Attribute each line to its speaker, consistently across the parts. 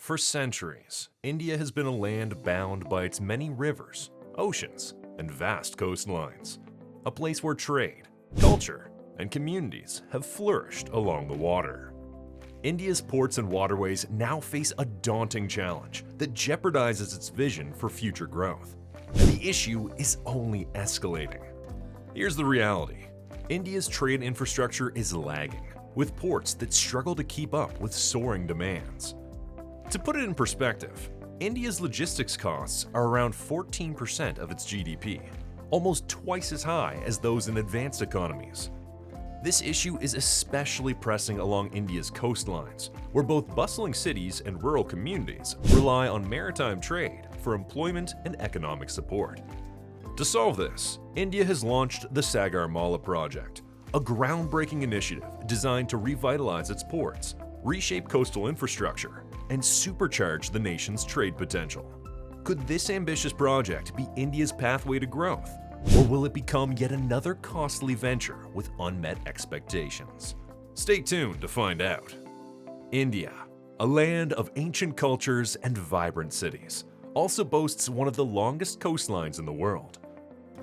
Speaker 1: For centuries, India has been a land bound by its many rivers, oceans, and vast coastlines. A place where trade, culture, and communities have flourished along the water. India's ports and waterways now face a daunting challenge that jeopardizes its vision for future growth. And the issue is only escalating. Here's the reality. India's trade infrastructure is lagging, with ports that struggle to keep up with soaring demands. To put it in perspective, India's logistics costs are around 14% of its GDP, almost twice as high as those in advanced economies. This issue is especially pressing along India's coastlines, where both bustling cities and rural communities rely on maritime trade for employment and economic support. To solve this, India has launched the Sagar Mala Project, a groundbreaking initiative designed to revitalize its ports, reshape coastal infrastructure, and supercharge the nation's trade potential. Could this ambitious project be India's pathway to growth? Or will it become yet another costly venture with unmet expectations? Stay tuned to find out. India, a land of ancient cultures and vibrant cities, also boasts one of the longest coastlines in the world.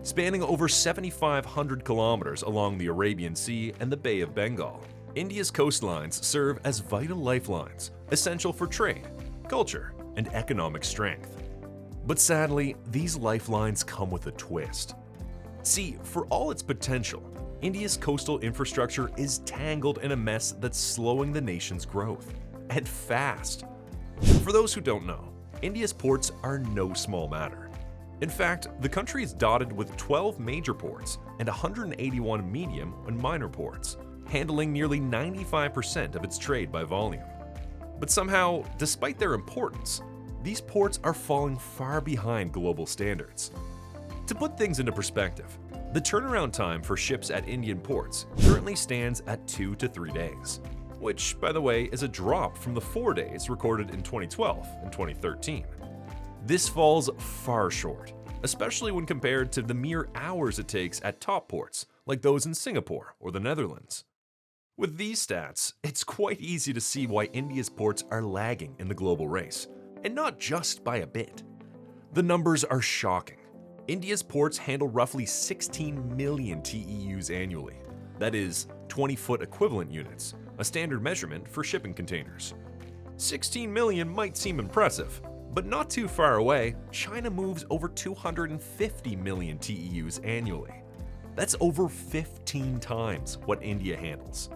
Speaker 1: Spanning over 7,500 kilometers along the Arabian Sea and the Bay of Bengal, India's coastlines serve as vital lifelines, essential for trade, culture, and economic strength. But sadly, these lifelines come with a twist. See, for all its potential, India's coastal infrastructure is tangled in a mess that's slowing the nation's growth, and fast. For those who don't know, India's ports are no small matter. In fact, the country is dotted with 12 major ports and 181 medium and minor ports, handling nearly 95% of its trade by volume. But somehow, despite their importance, these ports are falling far behind global standards. To put things into perspective, the turnaround time for ships at Indian ports currently stands at 2 to 3 days, which, by the way, is a drop from the 4 days recorded in 2012 and 2013. This falls far short, especially when compared to the mere hours it takes at top ports like those in Singapore or the Netherlands. With these stats, it's quite easy to see why India's ports are lagging in the global race, and not just by a bit. The numbers are shocking. India's ports handle roughly 16 million TEUs annually. That is 20-foot equivalent units, a standard measurement for shipping containers. 16 million might seem impressive, but not too far away, China moves over 250 million TEUs annually. That's over 15 times what India handles.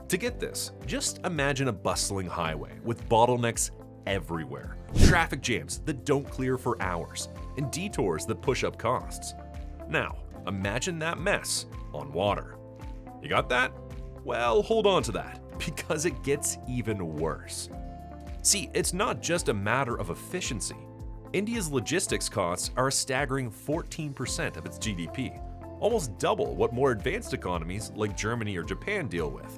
Speaker 1: To get this, just imagine a bustling highway with bottlenecks everywhere, traffic jams that don't clear for hours, and detours that push up costs. Now, imagine that mess on water. You got that? Well, hold on to that, because it gets even worse. See, it's not just a matter of efficiency. India's logistics costs are a staggering 14% of its GDP, almost double what more advanced economies like Germany or Japan deal with.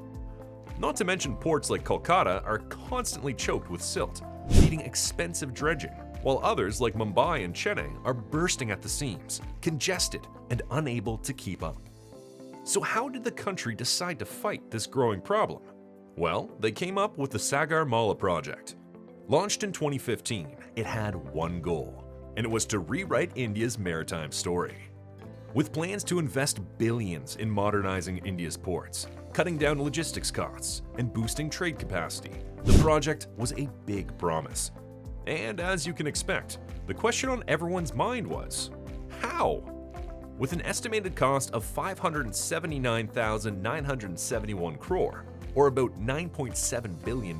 Speaker 1: Not to mention ports like Kolkata are constantly choked with silt, needing expensive dredging, while others like Mumbai and Chennai are bursting at the seams, congested and unable to keep up. So how did the country decide to fight this growing problem? Well, they came up with the Sagar Mala Project. Launched in 2015, it had one goal, and it was to rewrite India's maritime story. With plans to invest billions in modernizing India's ports, cutting down logistics costs, and boosting trade capacity, the project was a big promise. And as you can expect, the question on everyone's mind was, how? With an estimated cost of 579,971 crore, or about $9.7 billion,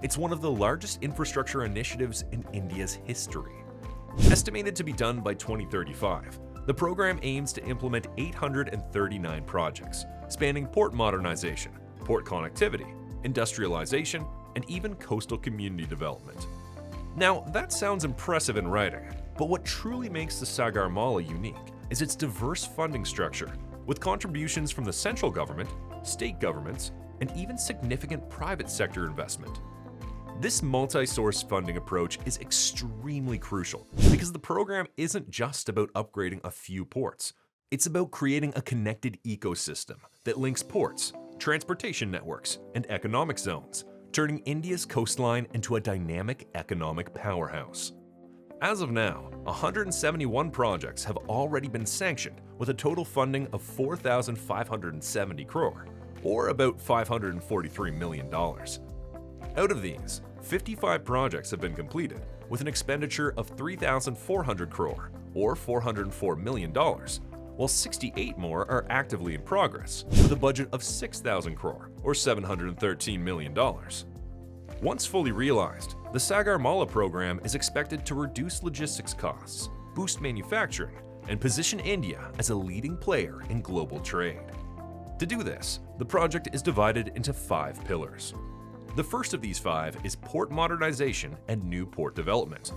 Speaker 1: it's one of the largest infrastructure initiatives in India's history. Estimated to be done by 2035, the program aims to implement 839 projects, spanning port modernization, port connectivity, industrialization, and even coastal community development. Now, that sounds impressive in writing, but what truly makes the Sagar Mala unique is its diverse funding structure, with contributions from the central government, state governments, and even significant private sector investment. This multi-source funding approach is extremely crucial because the program isn't just about upgrading a few ports. It's about creating a connected ecosystem that links ports, transportation networks, and economic zones turning India's coastline into a dynamic economic powerhouse. As of now, 171 projects have already been sanctioned with a total funding of 4,570 crore, or about $543 million. Out of these, 55 projects have been completed with an expenditure of 3,400 crore, or $404 million, while 68 more are actively in progress with a budget of 6,000 crore, or $713 million. Once fully realized, the Sagar Mala program is expected to reduce logistics costs, boost manufacturing, and position India as a leading player in global trade. To do this, the project is divided into 5 pillars. The first of these 5 is port modernization and new port development.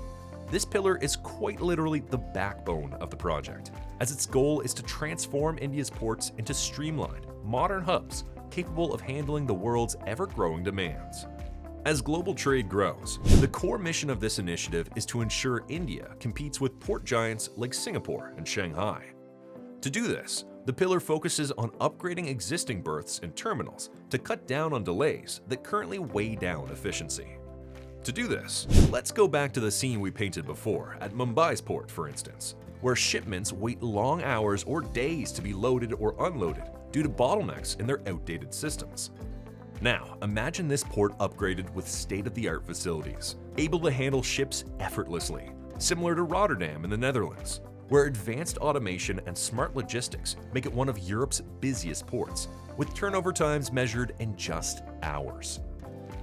Speaker 1: This pillar is quite literally the backbone of the project, as its goal is to transform India's ports into streamlined, modern hubs capable of handling the world's ever-growing demands. As global trade grows, the core mission of this initiative is to ensure India competes with port giants like Singapore and Shanghai. To do this, the pillar focuses on upgrading existing berths and terminals to cut down on delays that currently weigh down efficiency. To do this, let's go back to the scene we painted before at Mumbai's port, for instance, where shipments wait long hours or days to be loaded or unloaded due to bottlenecks in their outdated systems. Now, imagine this port upgraded with state-of-the-art facilities, able to handle ships effortlessly, similar to Rotterdam in the Netherlands, where advanced automation and smart logistics make it one of Europe's busiest ports, with turnover times measured in just hours.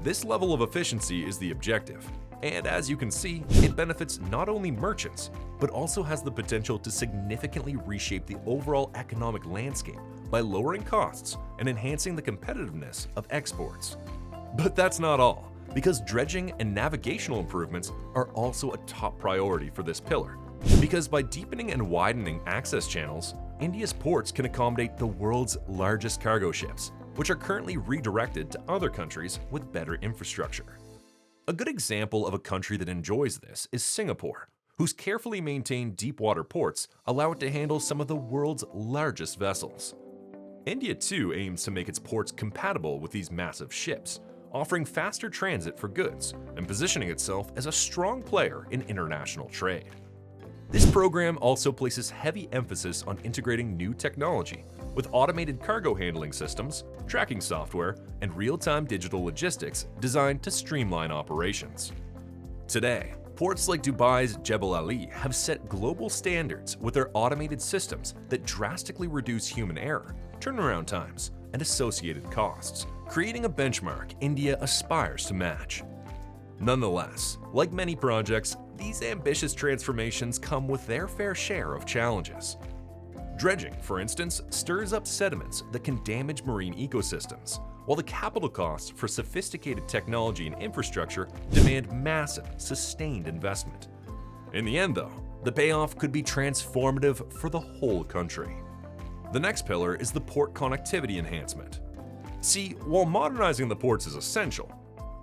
Speaker 1: This level of efficiency is the objective, and as you can see, it benefits not only merchants, but also has the potential to significantly reshape the overall economic landscape by lowering costs and enhancing the competitiveness of exports. But that's not all, because dredging and navigational improvements are also a top priority for this pillar. Because by deepening and widening access channels, India's ports can accommodate the world's largest cargo ships, which are currently redirected to other countries with better infrastructure. A good example of a country that enjoys this is Singapore, whose carefully maintained deep-water ports allow it to handle some of the world's largest vessels. India too aims to make its ports compatible with these massive ships, offering faster transit for goods and positioning itself as a strong player in international trade. This program also places heavy emphasis on integrating new technology with automated cargo handling systems, tracking software, and real-time digital logistics designed to streamline operations. Today, ports like Dubai's Jebel Ali have set global standards with their automated systems that drastically reduce human error, turnaround times, and associated costs, creating a benchmark India aspires to match. Nonetheless, like many projects, these ambitious transformations come with their fair share of challenges. Dredging, for instance, stirs up sediments that can damage marine ecosystems, while the capital costs for sophisticated technology and infrastructure demand massive, sustained investment. In the end, though, the payoff could be transformative for the whole country. The next pillar is the port connectivity enhancement. See, while modernizing the ports is essential,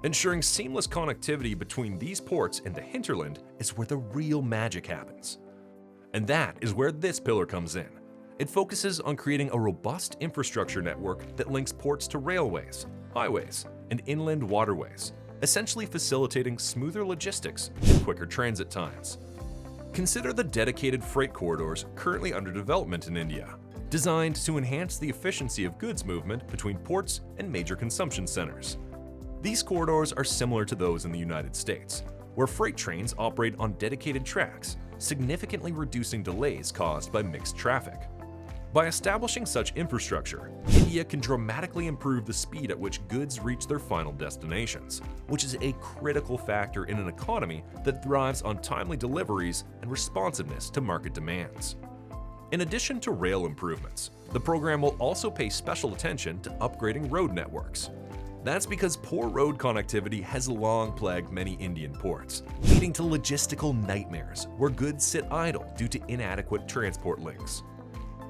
Speaker 1: ensuring seamless connectivity between these ports and the hinterland is where the real magic happens. And that is where this pillar comes in. It focuses on creating a robust infrastructure network that links ports to railways, highways, and inland waterways, essentially facilitating smoother logistics and quicker transit times. Consider the dedicated freight corridors currently under development in India, designed to enhance the efficiency of goods movement between ports and major consumption centers. These corridors are similar to those in the United States, where freight trains operate on dedicated tracks, significantly reducing delays caused by mixed traffic. By establishing such infrastructure, India can dramatically improve the speed at which goods reach their final destinations, which is a critical factor in an economy that thrives on timely deliveries and responsiveness to market demands. In addition to rail improvements, the program will also pay special attention to upgrading road networks. That's because poor road connectivity has long plagued many Indian ports, leading to logistical nightmares where goods sit idle due to inadequate transport links.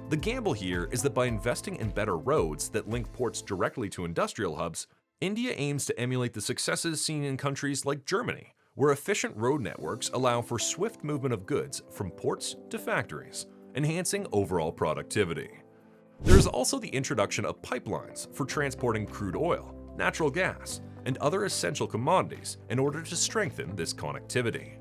Speaker 1: The gamble here is that by investing in better roads that link ports directly to industrial hubs, India aims to emulate the successes seen in countries like Germany, where efficient road networks allow for swift movement of goods from ports to factories, enhancing overall productivity. There is also the introduction of pipelines for transporting crude oil, natural gas, and other essential commodities in order to strengthen this connectivity.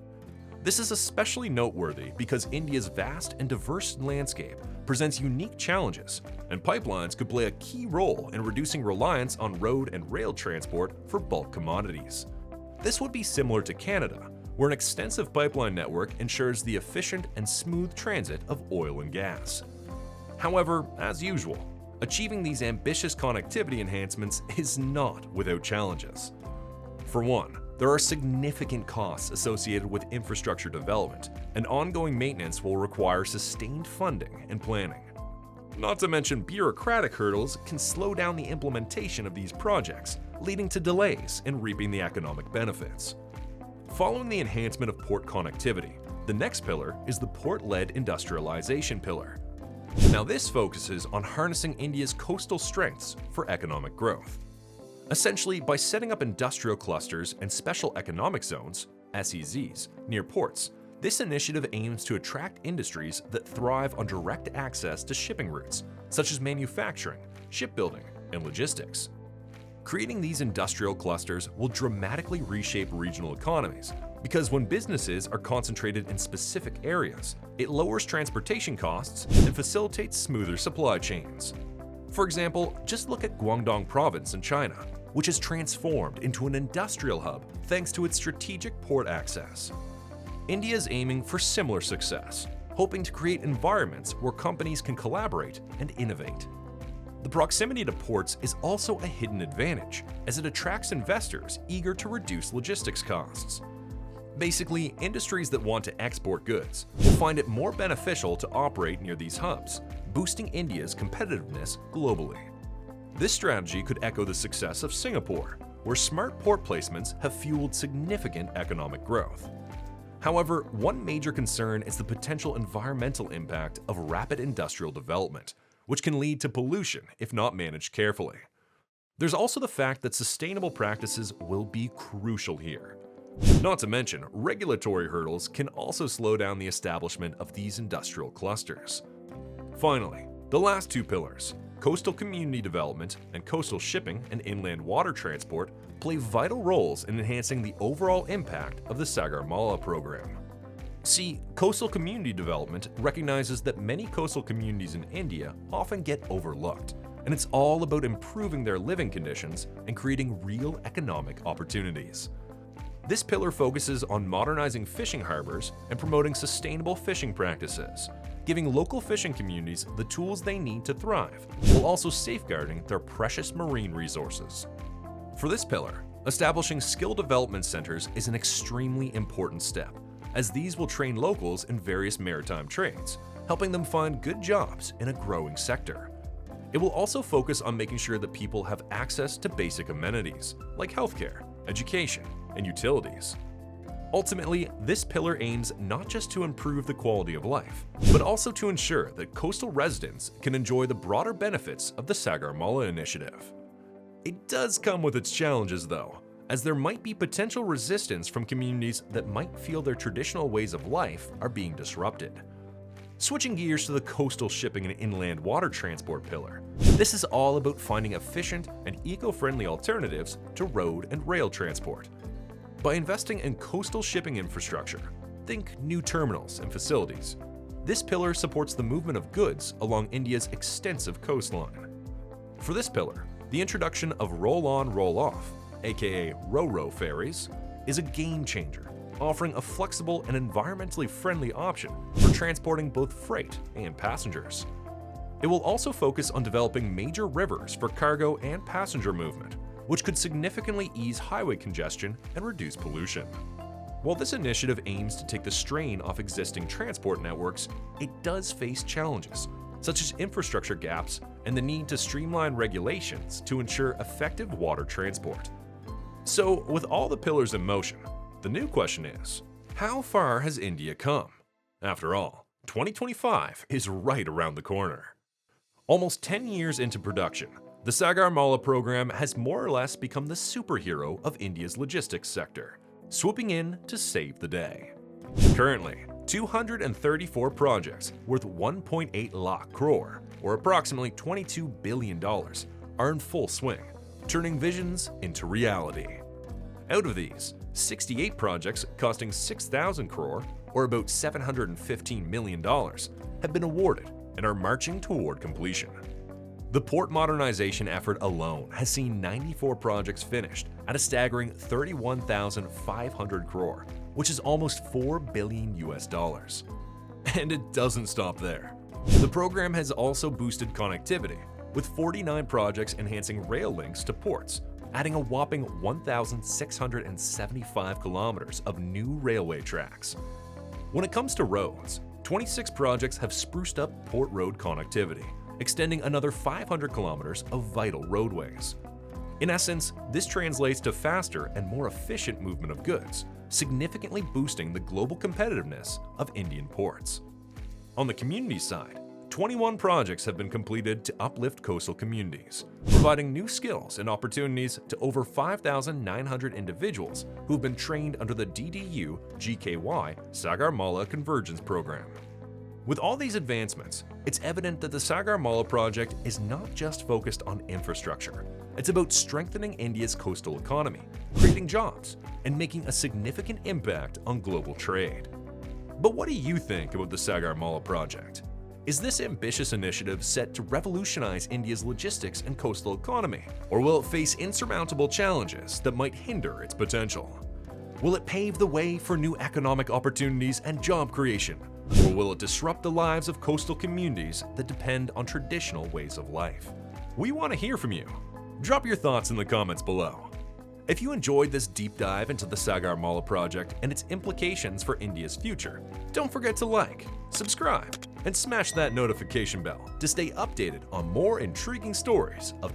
Speaker 1: This is especially noteworthy because India's vast and diverse landscape presents unique challenges, and pipelines could play a key role in reducing reliance on road and rail transport for bulk commodities. This would be similar to Canada, where an extensive pipeline network ensures the efficient and smooth transit of oil and gas. However, as usual, achieving these ambitious connectivity enhancements is not without challenges. For one, there are significant costs associated with infrastructure development, and ongoing maintenance will require sustained funding and planning. Not to mention bureaucratic hurdles can slow down the implementation of these projects, leading to delays in reaping the economic benefits. Following the enhancement of port connectivity, the next pillar is the port-led industrialization pillar. Now this focuses on harnessing India's coastal strengths for economic growth. Essentially, by setting up industrial clusters and special economic zones, SEZs, near ports, this initiative aims to attract industries that thrive on direct access to shipping routes, such as manufacturing, shipbuilding, and logistics. Creating these industrial clusters will dramatically reshape regional economies, because when businesses are concentrated in specific areas, it lowers transportation costs and facilitates smoother supply chains. For example, just look at Guangdong Province in China, which has transformed into an industrial hub thanks to its strategic port access. India is aiming for similar success, hoping to create environments where companies can collaborate and innovate. The proximity to ports is also a hidden advantage, as it attracts investors eager to reduce logistics costs. Basically, industries that want to export goods will find it more beneficial to operate near these hubs, boosting India's competitiveness globally. This strategy could echo the success of Singapore, where smart port placements have fueled significant economic growth. However, one major concern is the potential environmental impact of rapid industrial development, which can lead to pollution if not managed carefully. There's also the fact that sustainable practices will be crucial here. Not to mention, regulatory hurdles can also slow down the establishment of these industrial clusters. Finally, the last two pillars, coastal community development and coastal shipping and inland water transport, play vital roles in enhancing the overall impact of the Sagar Mala program. See, coastal community development recognizes that many coastal communities in India often get overlooked, and it's all about improving their living conditions and creating real economic opportunities. This pillar focuses on modernizing fishing harbors and promoting sustainable fishing practices, giving local fishing communities the tools they need to thrive, while also safeguarding their precious marine resources. For this pillar, establishing skill development centers is an extremely important step, as these will train locals in various maritime trades, helping them find good jobs in a growing sector. It will also focus on making sure that people have access to basic amenities like healthcare, education, and utilities. Ultimately, this pillar aims not just to improve the quality of life, but also to ensure that coastal residents can enjoy the broader benefits of the Sagar Mala initiative. It does come with its challenges though, as there might be potential resistance from communities that might feel their traditional ways of life are being disrupted. Switching gears to the coastal shipping and inland water transport pillar, this is all about finding efficient and eco-friendly alternatives to road and rail transport. By investing in coastal shipping infrastructure, think new terminals and facilities, this pillar supports the movement of goods along India's extensive coastline. For this pillar, the introduction of roll-on, roll-off, aka ro-ro ferries, is a game changer, offering a flexible and environmentally friendly option for transporting both freight and passengers. It will also focus on developing major rivers for cargo and passenger movement, which could significantly ease highway congestion and reduce pollution. While this initiative aims to take the strain off existing transport networks, it does face challenges, such as infrastructure gaps and the need to streamline regulations to ensure effective water transport. So, with all the pillars in motion, the new question is, how far has India come? After all, 2025 is right around the corner. Almost 10 years into production, the Sagar Mala program has more or less become the superhero of India's logistics sector, swooping in to save the day. Currently, 234 projects worth 1.8 lakh crore, or approximately $22 billion, are in full swing, turning visions into reality. Out of these, 68 projects costing 6,000 crore, or about $715 million, have been awarded and are marching toward completion. The port modernization effort alone has seen 94 projects finished at a staggering 31,500 crore, which is almost $4 billion US. And it doesn't stop there. The program has also boosted connectivity, with 49 projects enhancing rail links to ports, adding a whopping 1,675 kilometers of new railway tracks. When it comes to roads, 26 projects have spruced up port road connectivity, extending another 500 kilometers of vital roadways. In essence, this translates to faster and more efficient movement of goods, significantly boosting the global competitiveness of Indian ports. On the community side, 21 projects have been completed to uplift coastal communities, providing new skills and opportunities to over 5,900 individuals who have been trained under the DDU GKY Sagar Mala Convergence Program. With all these advancements, it's evident that the Sagar Mala Project is not just focused on infrastructure. It's about strengthening India's coastal economy, creating jobs, and making a significant impact on global trade. But what do you think about the Sagar Mala Project? Is this ambitious initiative set to revolutionize India's logistics and coastal economy, or will it face insurmountable challenges that might hinder its potential? Will it pave the way for new economic opportunities and job creation, or will it disrupt the lives of coastal communities that depend on traditional ways of life? We want to hear from you. Drop your thoughts in the comments below. If you enjoyed this deep dive into the Sagar Mala Project and its implications for India's future, don't forget to like, subscribe, and smash that notification bell to stay updated on more intriguing stories of